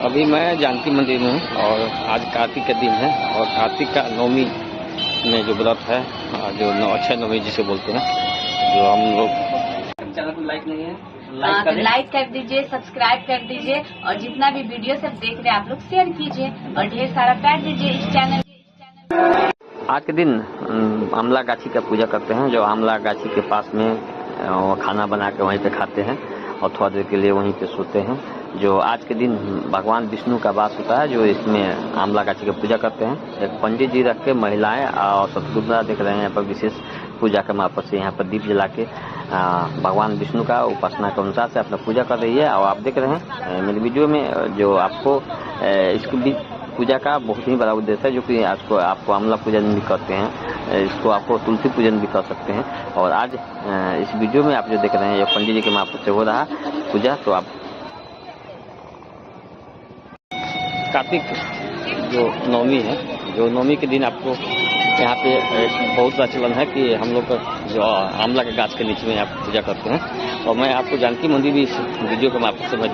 अभी मैं जानकी मंदिर में हूँ और आज कार्तिक का दिन है और कार्तिक का नवमी में जो व्रत है, जो अक्षय नवमी जिसे बोलते हैं, जो हम लोग चैनल को लाइक नहीं है तो लाइक कर दीजिए, सब्सक्राइब कर दीजिए और जितना भी वीडियो सब देख रहे हैं आप लोग शेयर कीजिए और ढेर सारा प्यार दीजिए इस चैनल। आज के दिन आमला गाछी का पूजा करते हैं, जो आमला गाछी के पास में खाना बना के वहीं पे खाते हैं और थोड़ा देर के लिए वहीं पे सोते हैं। जो आज के दिन भगवान विष्णु का वास होता है, जो इसमें आमला गाछी की पूजा करते हैं। एक पंडित जी रख के महिलाएं और सतगुरुद्वारा देख रहे हैं, यहाँ पर विशेष पूजा के मार्फत से यहाँ पर दीप जला के भगवान विष्णु का उपासना के अनुसार से अपना पूजा कर रही है। और आप देख रहे हैं मेरे वीडियो में जो आपको इसकी पूजा का बहुत ही बड़ा उद्देश्य है, जो कि आपको आमला पूजन भी करते हैं, इसको आपको तुलसी पूजन भी कर सकते हैं। और आज इस वीडियो में आप जो देख रहे हैं ये पंडित जी के मार्फत से हो रहा पूजा। तो आप कार्तिक जो नवमी है, जो नवमी के दिन आपको यहाँ पे बहुत सा चलन है कि हम लोग जो आमला के गाछ के नीचे में आप पूजा करते हैं। और मैं आपको जानकी मंदिर भी इस वीडियो के मार्फत से मैं